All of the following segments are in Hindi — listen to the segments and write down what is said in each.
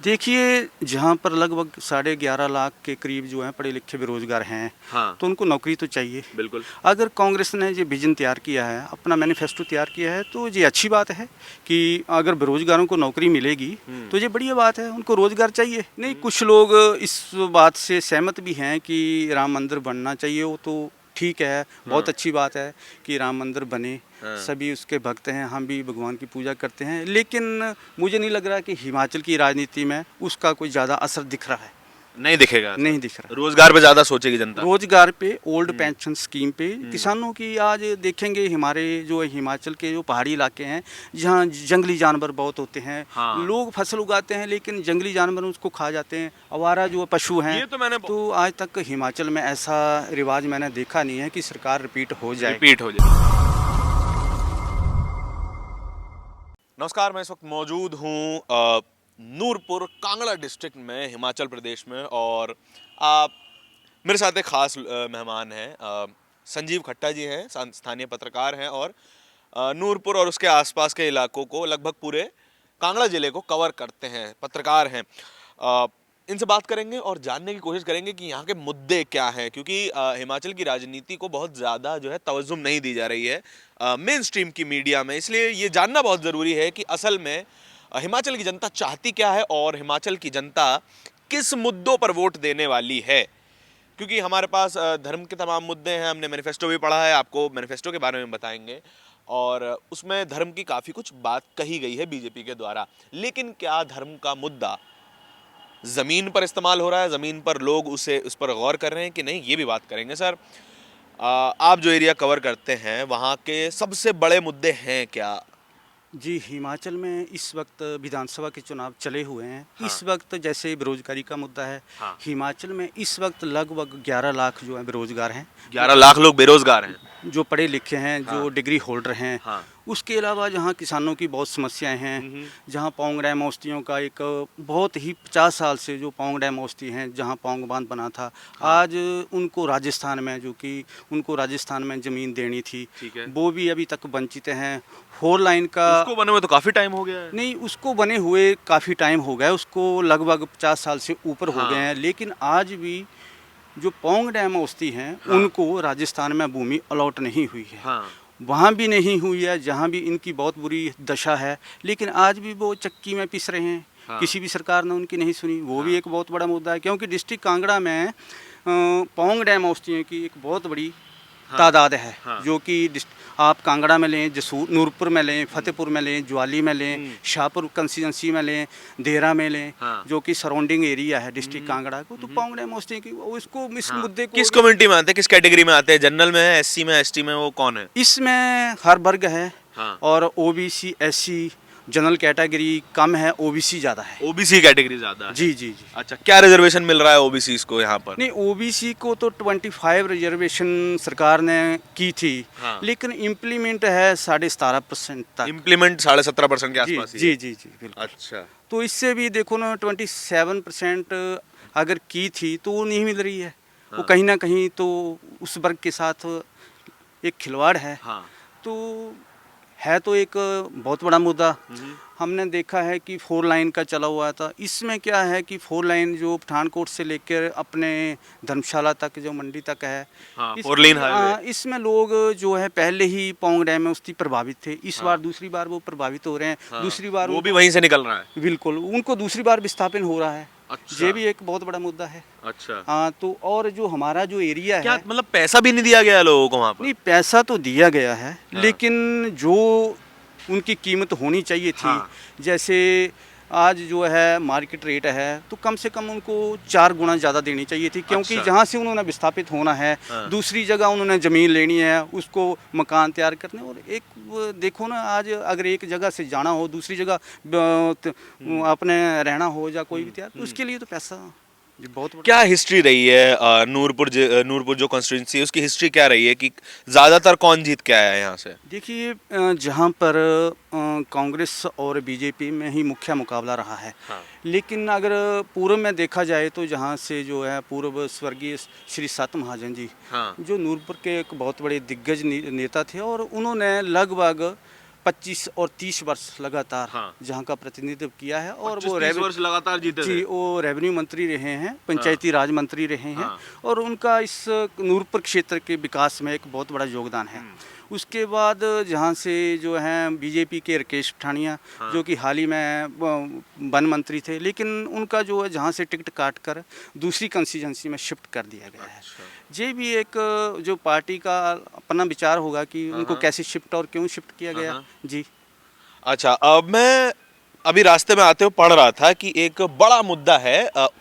देखिए, जहाँ पर लगभग 11.5 लाख के करीब जो हैं पढ़े लिखे बेरोजगार हैं, हाँ, तो उनको नौकरी तो चाहिए। बिल्कुल। अगर कांग्रेस ने ये विजन तैयार किया है, अपना मैनिफेस्टो तैयार किया है, तो ये अच्छी बात है कि अगर बेरोजगारों को नौकरी मिलेगी, तो ये बढ़िया बात है, उनको रोजगार चाहिए। नहीं, कुछ लोग इस बात से सहमत भी हैं कि राम मंदिर बनना चाहिए, वो तो ठीक है, बहुत अच्छी बात है कि राम मंदिर बने। सभी उसके भक्त हैं, हम भी भगवान की पूजा करते हैं, लेकिन मुझे नहीं लग रहा कि हिमाचल की राजनीति में उसका कोई ज़्यादा असर दिख रहा है। नहीं दिखेगा नहीं असर। दिख रहा। रोजगार पे ज्यादा सोचेगी जनता। रोजगार पे, ओल्ड पेंशन स्कीम पे, किसानों की आज देखेंगे हमारे जो हिमाचल के जो पहाड़ी इलाके हैं, जहाँ जंगली जानवर बहुत होते हैं, हाँ। लोग फसल उगाते हैं लेकिन जंगली जानवर उसको खा जाते हैं, आवारा जो पशु हैं। ये तो मैंने तो आज तक हिमाचल में ऐसा रिवाज मैंने देखा नहीं है कि सरकार रिपीट हो जाए। रिपीट हो जाए। नमस्कार, मैं इस वक्त मौजूद हूँ नूरपुर कांगड़ा डिस्ट्रिक्ट में, हिमाचल प्रदेश में। और आप मेरे साथ एक खास मेहमान हैं। संजीव खट्टा जी हैं, स्थानीय पत्रकार हैं और नूरपुर और उसके आसपास के इलाकों को, लगभग पूरे कांगड़ा जिले को कवर करते हैं, पत्रकार हैं। इनसे बात करेंगे और जानने की कोशिश करेंगे कि यहाँ के मुद्दे क्या हैं, क्योंकि हिमाचल की राजनीति को बहुत ज़्यादा जो है तवज्जो नहीं दी जा रही है मेन स्ट्रीम की मीडिया में। इसलिए ये जानना बहुत ज़रूरी है कि असल में हिमाचल की जनता चाहती क्या है और हिमाचल की जनता किस मुद्दों पर वोट देने वाली है। क्योंकि हमारे पास धर्म के तमाम मुद्दे हैं, हमने मैनिफेस्टो भी पढ़ा है, आपको मैनिफेस्टो के बारे में बताएंगे और उसमें धर्म की काफ़ी कुछ बात कही गई है बीजेपी के द्वारा। लेकिन क्या धर्म का मुद्दा ज़मीन पर इस्तेमाल हो रहा है, ज़मीन पर लोग उस पर गौर कर रहे हैं कि नहीं, ये भी बात करेंगे। सर, आप जो एरिया कवर करते हैं वहाँ के सबसे बड़े मुद्दे हैं क्या? जी, हिमाचल में इस वक्त विधानसभा के चुनाव चले हुए हैं। हाँ। इस वक्त जैसे बेरोजगारी का मुद्दा है, हाँ। हिमाचल में इस वक्त लगभग 11 लाख जो है बेरोजगार हैं। 11 लाख लोग बेरोजगार हैं। जो पढ़े लिखे हैं, जो हाँ। डिग्री होल्डर हैं। हाँ। उसके अलावा जहाँ किसानों की बहुत समस्याएं हैं, जहाँ पौंग डैम औस्तियों का एक बहुत ही 50 साल से जो पौंग डैम औस्ती हैं, जहाँ पौंग बांध बना था, आज उनको राजस्थान में, जो कि उनको राजस्थान में ज़मीन देनी थी, ठीक है। वो भी अभी तक वंचित हैं। 4 लाइन का उसको बने हुए तो काफ़ी टाइम हो गया है। नहीं, उसको बने हुए काफ़ी टाइम हो गया, उसको लगभग 50 साल से ऊपर हो गए हैं, लेकिन आज भी जो पौंग डैम औस्ती हैं, उनको राजस्थान में भूमि अलॉट नहीं हुई है। हाँ। वहाँ भी नहीं हुई है, जहाँ भी इनकी बहुत बुरी दशा है, लेकिन आज भी वो चक्की में पिस रहे हैं। हाँ। किसी भी सरकार ने उनकी नहीं सुनी, वो भी एक बहुत बड़ा मुद्दा है, क्योंकि डिस्ट्रिक्ट कांगड़ा में पौंग डैम औस्तियों की एक बहुत बड़ी तादाद है। जो कि आप कांगड़ा में लें, जसूर, नूरपुर में लें, फतेहपुर में लें, ज्वाली में लें, शाहपुर कंस्टिट्यूंसी में लें, देहरा में लें, जो कि सराउंडिंग एरिया है डिस्ट्रिक्ट कांगड़ा को, तो पौंग डैम औस्तियों की उसको इस मुद्दे को किस कम्युनिटी में आते हैं, किस कैटेगरी में आते हैं? जनरल में है, एससी में, एसटी में, वो कौन है? इसमें हर वर्ग है। हाँ। और ओबीसी, एससी, जनरल कैटेगरी कम है, ओबीसी ज़्यादा है। ओबीसी कैटेगरी ज्यादा है। जी जी जी। अच्छा, क्या रिजर्वेशन मिल रहा है ओबीसी को यहाँ पर? नहीं, ओबीसी को तो 25 रिजर्वेशन सरकार ने की थी, हाँ। लेकिन इम्प्लीमेंट है 17.5% तक। इम्प्लीमेंट 17.5% के जी आसपास ही जी है। जी जी, बिल्कुल। अच्छा। तो इससे भी देखो ना, 27% अगर की थी तो वो नहीं मिल रही है। वो कहीं ना कहीं तो उस वर्ग के साथ एक खिलवाड़ है। हाँ। तो है तो एक बहुत बड़ा मुद्दा। हमने देखा है कि 4 लाइन का चला हुआ था। इसमें क्या है कि 4 लाइन जो पठानकोट से लेकर अपने धर्मशाला तक, जो मंडी तक है, हाँ, 4 लेन हाईवे। इसमें लोग जो है पहले ही पौंग डैम में उसकी प्रभावित थे। इस बार दूसरी बार वो प्रभावित हो रहे हैं। दूसरी बार वो भी वहीं से निकल रहा है। बिल्कुल, उनको दूसरी बार विस्थापन हो रहा है। अच्छा। ये भी एक बहुत बड़ा मुद्दा है। अच्छा। हाँ, तो और जो हमारा जो एरिया क्या है, मतलब पैसा भी नहीं दिया गया लोगों को वहाँ पर? नहीं, पैसा तो दिया गया है, लेकिन जो उनकी कीमत होनी चाहिए थी, जैसे आज जो है मार्केट रेट है, तो कम से कम उनको 4 गुना ज़्यादा देनी चाहिए थी, क्योंकि अच्छा। जहाँ से उन्होंने विस्थापित होना है, दूसरी जगह उन्होंने ज़मीन लेनी है, उसको मकान तैयार करने। और एक देखो ना, आज अगर एक जगह से जाना हो दूसरी जगह अपने रहना हो या कोई भी तैयार, तो उसके लिए तो पैसा जी बहुत बड़ा। क्या हिस्ट्री रही है नूरपुर जो कॉन्स्टिट्यूंसी है उसकी हिस्ट्री क्या रही है कि ज्यादातर कौन जीत के आया है यहाँ से? देखिए, जहाँ पर कांग्रेस और बीजेपी में ही मुख्य मुकाबला रहा है। लेकिन अगर पूर्व में देखा जाए तो जहाँ से जो है पूर्व स्वर्गीय श्री सत महाजन जी, जो नूरपुर के एक बहुत बड़े दिग्गज नेता थे, और उन्होंने लगभग 25 और 30 वर्ष लगातार हाँ। जहाँ का प्रतिनिधित्व किया है और 25-30 वर्ष लगातार जीते जी थे। वो रेवेन्यू मंत्री रहे हैं, पंचायती राज मंत्री रहे हैं हाँ। और उनका इस नूरपुर क्षेत्र के विकास में एक बहुत बड़ा योगदान है। उसके बाद जहाँ से जो हैं बीजेपी के राकेश पठानिया जो कि हाल ही में वन मंत्री थे, लेकिन उनका जो है जहाँ से टिकट काट कर दूसरी कंस्टिट्यूंसी में शिफ्ट कर दिया गया है। ये भी एक जो पार्टी का अपना विचार होगा कि उनको कैसे शिफ्ट और क्यों शिफ्ट किया गया। जी अच्छा, अब मैं अभी रास्ते में आते हुए पढ़ रहा था कि एक बड़ा मुद्दा है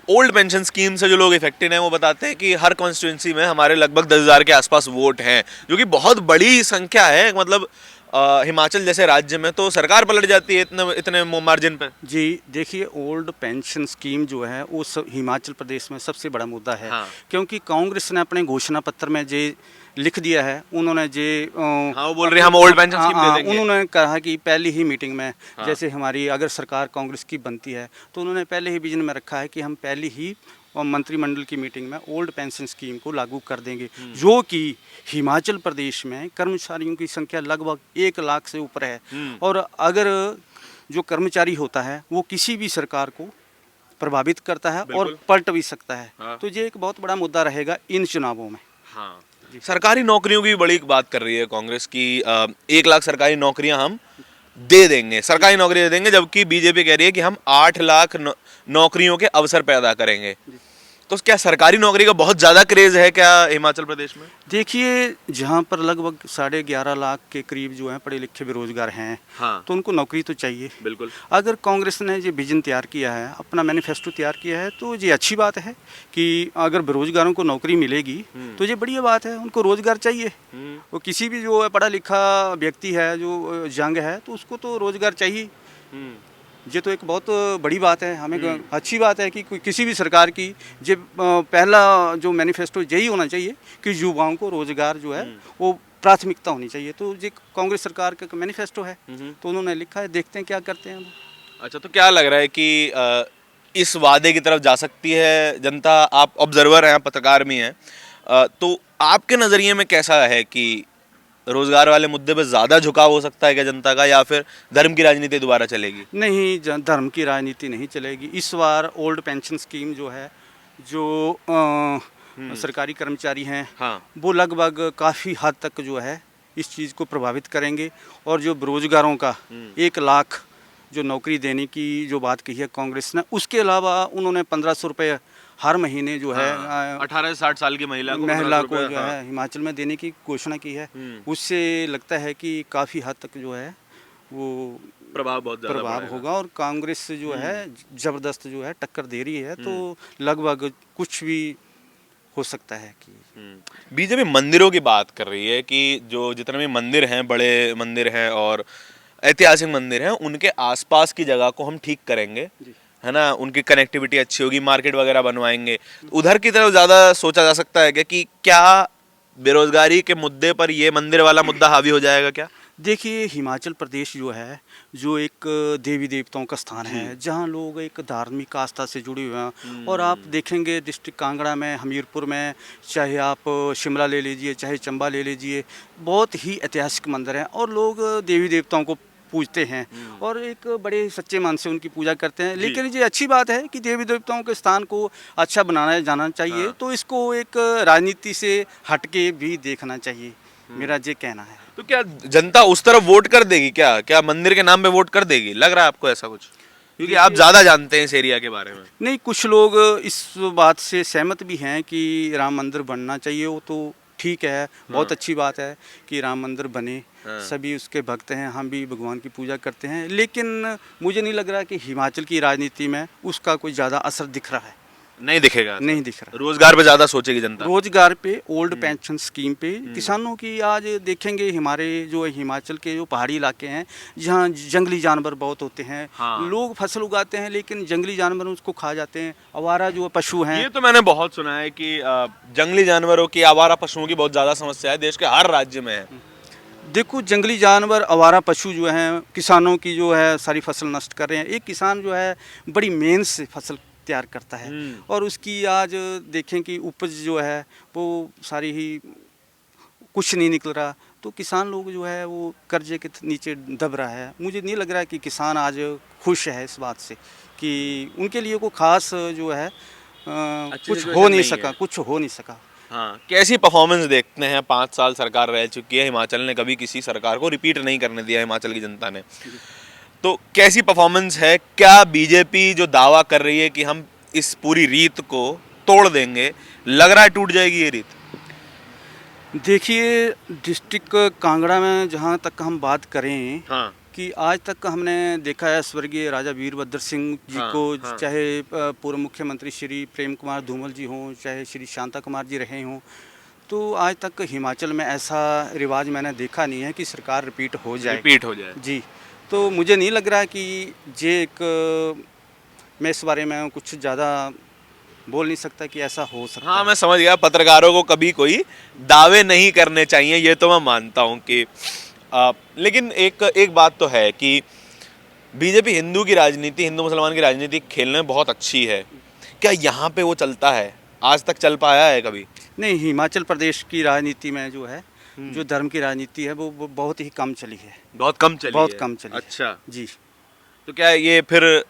ओल्ड पेंशन स्कीम से जो लोग इफेक्टेड हैं वो बताते हैं कि हर कॉन्स्टिट्यूंसी में हमारे लगभग 10,000 के आसपास वोट हैं, जो कि बहुत बड़ी संख्या है। मतलब हिमाचल जैसे राज्य में तो सरकार पलट जाती है इतने मार्जिन पे। जी देखिए, ओल्ड पेंशन स्कीम जो है वो हिमाचल प्रदेश में सबसे बड़ा मुद्दा है। हाँ। क्योंकि कांग्रेस ने अपने घोषणा पत्र में जे लिख दिया है, उन्होंने हाँ, वो बोल रहे हैं हम ओल्ड पेंशन स्कीम दे देंगे। उन्होंने कहा कि पहली ही मीटिंग में जैसे हमारी अगर सरकार कांग्रेस की बनती है तो उन्होंने पहले ही विजन में रखा है कि हम पहली ही और मंत्रिमंडल की मीटिंग में ओल्ड पेंशन स्कीम को लागू कर देंगे, जो कि हिमाचल प्रदेश में कर्मचारियों की संख्या लगभग 1 लाख से ऊपर है। और अगर जो कर्मचारी होता है वो किसी भी सरकार को प्रभावित करता है और पलट भी सकता है। हाँ। तो ये एक बहुत बड़ा मुद्दा रहेगा इन चुनावों में। हाँ। सरकारी नौकरियों की बड़ी बात कर रही है कांग्रेस की, 1 लाख सरकारी नौकरियां हम दे देंगे, सरकारी नौकरी दे देंगे, जबकि बीजेपी कह रही है कि हम 8 लाख नौकरियों के अवसर पैदा करेंगे। तो क्या सरकारी नौकरी का बहुत ज़्यादा क्रेज है क्या हिमाचल प्रदेश में? देखिए, जहाँ पर लगभग 11.5 लाख के करीब जो हैं पढ़े लिखे बेरोजगार हैं, हाँ। तो उनको नौकरी तो चाहिए। बिल्कुल। अगर कांग्रेस ने ये विजन तैयार किया है, अपना मैनिफेस्टो तैयार किया है, तो ये अच्छी बात है कि अगर बेरोजगारों को नौकरी मिलेगी तो ये बढ़िया बात है। उनको रोजगार चाहिए। वो किसी भी जो पढ़ा लिखा व्यक्ति है, जो यंग है, तो उसको तो रोजगार चाहिए। ये तो एक बहुत बड़ी बात है, हमें अच्छी बात है कि किसी भी सरकार की ये पहला जो मैनिफेस्टो यही होना चाहिए कि युवाओं को रोजगार जो है वो प्राथमिकता होनी चाहिए। तो ये कांग्रेस सरकार का मैनिफेस्टो है, तो उन्होंने लिखा है, देखते हैं क्या करते हैं। अच्छा, तो क्या लग रहा है कि इस वादे की तरफ जा सकती है जनता? आप ऑब्जर्वर हैं, पत्रकार भी हैं, तो आपके नज़रिए में कैसा है कि रोजगार वाले मुद्दे पे ज्यादा झुकाव हो सकता है क्या जनता का, या फिर धर्म की राजनीति दोबारा चलेगी? नहीं, धर्म की राजनीति नहीं चलेगी इस बार। ओल्ड पेंशन स्कीम जो है, जो सरकारी कर्मचारी हैं, हाँ। वो लगभग काफ़ी हद तक जो है इस चीज़ को प्रभावित करेंगे। और जो बेरोजगारों का 1 लाख जो नौकरी देने की जो बात कही है कांग्रेस ने, उसके अलावा उन्होंने 1500 रुपये हर महीने जो है 18 से 60 साल की महिला को जो है हिमाचल में देने की घोषणा की है। उससे लगता है कि काफ़ी हद तक जो है वो प्रभाव होगा और कांग्रेस जो है ज़बरदस्त जो है टक्कर दे रही है। तो लगभग कुछ भी हो सकता है कि बीजेपी मंदिरों की बात कर रही है कि जो जितने भी मंदिर हैं, बड़े मंदिर हैं और ऐतिहासिक मंदिर हैं, उनके आसपास की जगह को हम ठीक करेंगे, है ना, उनकी कनेक्टिविटी अच्छी होगी, मार्केट वगैरह बनवाएंगे। उधर की तरफ ज़्यादा सोचा जा सकता है कि क्या बेरोजगारी के मुद्दे पर ये मंदिर वाला मुद्दा हावी हो जाएगा क्या? देखिए, हिमाचल प्रदेश जो है, जो एक देवी देवताओं का स्थान है, जहाँ लोग एक धार्मिक आस्था से जुड़े हुए हैं। और आप देखेंगे डिस्ट्रिक्ट कांगड़ा में, हमीरपुर में, चाहे आप शिमला ले लीजिए, चाहे चंबा ले लीजिए, बहुत ही ऐतिहासिक मंदिर हैं और लोग देवी देवताओं को पूजते हैं और एक बड़े सच्चे मन से उनकी पूजा करते हैं। लेकिन ये अच्छी बात है कि देवी देवताओं के स्थान को अच्छा बनाया जाना चाहिए। हाँ। तो इसको एक राजनीति से हटके भी देखना चाहिए, मेरा ये कहना है। तो क्या जनता उस तरफ वोट कर देगी क्या मंदिर के नाम पे वोट कर देगी? लग रहा है आपको ऐसा कुछ? क्योंकि आप ज़्यादा जानते हैं इस एरिया के बारे में। नहीं, कुछ लोग इस बात से सहमत भी हैं कि राम मंदिर बनना चाहिए। वो तो ठीक है, बहुत अच्छी बात है कि राम मंदिर बने। सभी उसके भक्त हैं, हम भी भगवान की पूजा करते हैं। लेकिन मुझे नहीं लग रहा कि हिमाचल की राजनीति में उसका कोई ज़्यादा असर दिख रहा है। नहीं दिखेगा? नहीं दिख रहा। रोजगार पे ज़्यादा सोचेगी जनता, रोजगार पे, ओल्ड पेंशन स्कीम पे, किसानों की। आज देखेंगे हमारे जो हिमाचल के जो पहाड़ी इलाके हैं, जहाँ जंगली जानवर बहुत होते हैं। हाँ। लोग फसल उगाते हैं लेकिन जंगली जानवर उसको खा जाते हैं। आवारा जो पशु हैं, ये तो मैंने बहुत सुना है कि जंगली जानवरों की, आवारा पशुओं की बहुत ज़्यादा समस्या है, देश के हर राज्य में है। देखो, जंगली जानवर, आवारा पशु जो हैं, किसानों की जो है सारी फसल नष्ट कर रहे हैं। एक किसान जो है बड़ी मेहनत से फसल तैयार करता है और उसकी आज देखें कि उपज जो है वो सारी ही कुछ नहीं निकल रहा। तो किसान लोग जो है वो कर्जे के नीचे दब रहा है। मुझे नहीं लग रहा है कि किसान आज खुश है इस बात से कि उनके लिए कोई खास जो है कुछ situation हो नहीं नहीं सका, है। कुछ हो नहीं सका। हाँ, कैसी परफॉर्मेंस देखते हैं? 5 साल सरकार रह चुकी है, हिमाचल ने कभी किसी सरकार को रिपीट नहीं करने दिया हिमाचल की जनता ने। तो कैसी परफॉर्मेंस है? क्या बीजेपी जो दावा कर रही है कि हम इस पूरी रीत को तोड़ देंगे, लग रहा है टूट जाएगी ये रीत? देखिए, डिस्ट्रिक्ट कांगड़ा में जहाँ तक हम बात करें हाँ, कि आज तक हमने देखा है स्वर्गीय राजा वीरभद्र सिंह जी हाँ, को, हाँ। चाहे पूर्व मुख्यमंत्री श्री प्रेम कुमार धूमल जी हों, चाहे श्री शांता कुमार जी रहे हों, तो आज तक हिमाचल में ऐसा रिवाज मैंने देखा नहीं है कि सरकार रिपीट हो जाए। रिपीट हो जाए। जी, तो मुझे नहीं लग रहा कि ये एक मैं इस बारे में कुछ ज़्यादा बोल नहीं सकता कि ऐसा हो सकता हाँ, है। मैं समझ गया। पत्रकारों को कभी कोई दावे नहीं करने चाहिए, ये तो मैं मानता हूँ कि लेकिन एक बात तो है कि बीजेपी हिंदू की राजनीति, हिंदू मुसलमान की राजनीति खेलने में बहुत अच्छी है। क्या यहाँ पे वो चलता है? आज तक चल पाया है कभी? नहीं, हिमाचल प्रदेश की राजनीति में जो है, जो धर्म की राजनीति है वो बहुत ही कम चली है। बहुत कम चली बहुत है। कम चली है। अच्छा, जी। तो क्या ये फिर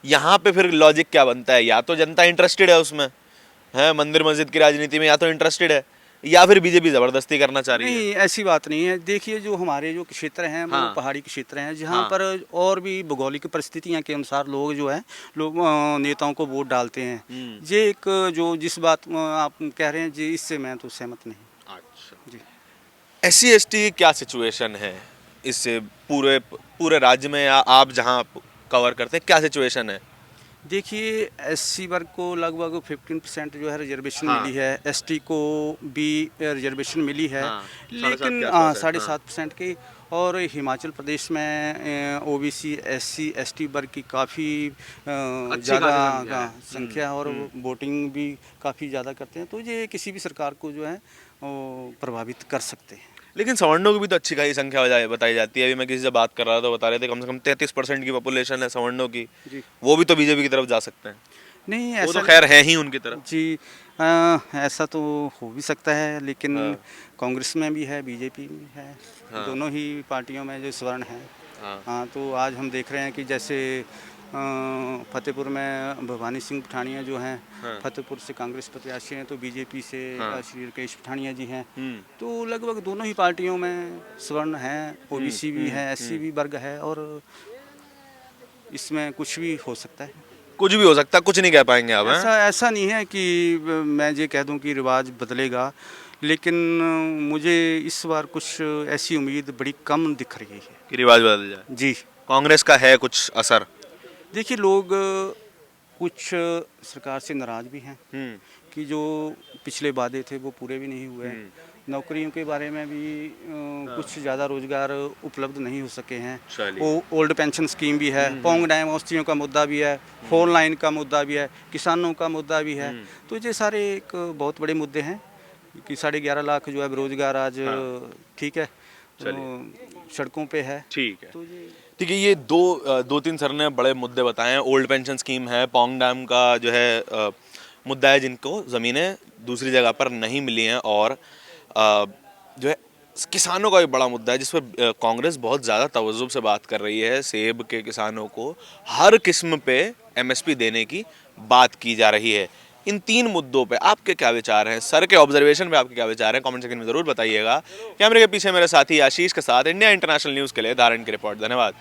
यहाँ पे फिर लॉजिक क्या बनता है? या तो जनता इंटरेस्टेड है उसमें, है मंदिर मस्जिद की राजनीति में, या तो इंटरेस्टेड है, या फिर बीजेपी जबरदस्ती करना चाह रही है। नहीं, ऐसी बात नहीं है। देखिए, जो हमारे जो क्षेत्र हैं वो हाँ। पहाड़ी के क्षेत्र हैं, जहाँ हाँ। पर और भी भौगोलिक परिस्थितियाँ के अनुसार लोग जो है लोग नेताओं को वोट डालते हैं। ये एक जो जिस बात आप कह रहे हैं जी, इससे मैं तो सहमत नहीं। अच्छा, जी। SC ST की क्या सिचुएशन है इससे पूरे पूरे राज्य में, या आप जहाँ कवर करते हैं क्या सिचुएशन है? देखिए, एससी वर्ग को लगभग 15% जो है रिजर्वेशन हाँ। मिली है, एसटी को भी रिजर्वेशन मिली है, हाँ, लेकिन 7.5% की। और हिमाचल प्रदेश में ओबीसी एससी एसटी वर्ग की काफ़ी ज़्यादा संख्या और वोटिंग भी काफ़ी ज़्यादा करते हैं, तो ये किसी भी सरकार को जो है वो प्रभावित कर सकते हैं। लेकिन सवर्णों की भी तो अच्छी खासी संख्या बताई जाती है। अभी मैं किसी से बात कर रहा था तो बता रहे थे कम से कम 33% की पॉपुलेशन है सवर्णों की। जी। वो भी तो बीजेपी की तरफ जा सकते हैं। नहीं, वो ऐसा तो खैर है ही उनकी तरफ। जी, ऐसा तो हो भी सकता है, लेकिन हाँ। कांग्रेस में भी है, बीजेपी में है। हाँ। दोनों ही पार्टियों में जो स्वर्ण है। हाँ। हाँ, तो आज हम देख रहे हैं कि जैसे फतेहपुर में भवानी सिंह पठानिया जो हैं, हाँ। फतेहपुर से कांग्रेस प्रत्याशी हैं, तो बीजेपी से हाँ। श्री राकेश पठानिया जी हैं। हम्म। तो लगभग दोनों ही पार्टियों में स्वर्ण है, ओबीसी भी है, एससी भी वर्ग है, और इसमें कुछ भी हो सकता है। कुछ भी हो सकता है, कुछ नहीं कह पाएंगे आप, हैं? ऐसा नहीं है कि मैं ये कह दूं कि रिवाज बदलेगा, लेकिन मुझे इस बार कुछ ऐसी उम्मीद बड़ी कम दिख रही है। कि रिवाज बदल जाए। जी। कांग्रेस का है कुछ असर? देखिए, लोग कुछ सरकार से नाराज़ भी हैं कि जो पिछले वादे थे वो पूरे भी नहीं हुए हैं। नौकरियों के बारे में भी कुछ ज़्यादा रोजगार उपलब्ध नहीं हो सके हैं। चलिए। ओल्ड पेंशन स्कीम भी है, पोंग डैम औषधियों का मुद्दा भी है, फोन लाइन का मुद्दा भी है, किसानों का मुद्दा भी है। तो ये सारे एक बहुत बड़े मुद्दे हैं कि 11.5 लाख जो है बेरोजगार आज ठीक है सड़कों पे है। ठीक है। तो ये ठीक है, ये दो तीन सर ने बड़े मुद्दे बताए हैं। ओल्ड पेंशन स्कीम है, पोंग डैम का जो है मुद्दा है, जिनको ज़मीनें दूसरी जगह पर नहीं मिली हैं, और जो है किसानों का भी बड़ा मुद्दा है जिस पर कांग्रेस बहुत ज़्यादा तवज्जुह से बात कर रही है। सेब के किसानों को हर किस्म पे MSP देने की बात की जा रही है। इन 3 मुद्दों पे आपके क्या विचार हैं? सर के ऑब्जर्वेशन पे आपके क्या विचार हैं? कमेंट सेक्शन में ज़रूर बताइएगा। कैमरे के पीछे मेरे साथी आशीष के साथ इंडिया इंटरनेशनल न्यूज़ के लिए धारण की रिपोर्ट। धन्यवाद।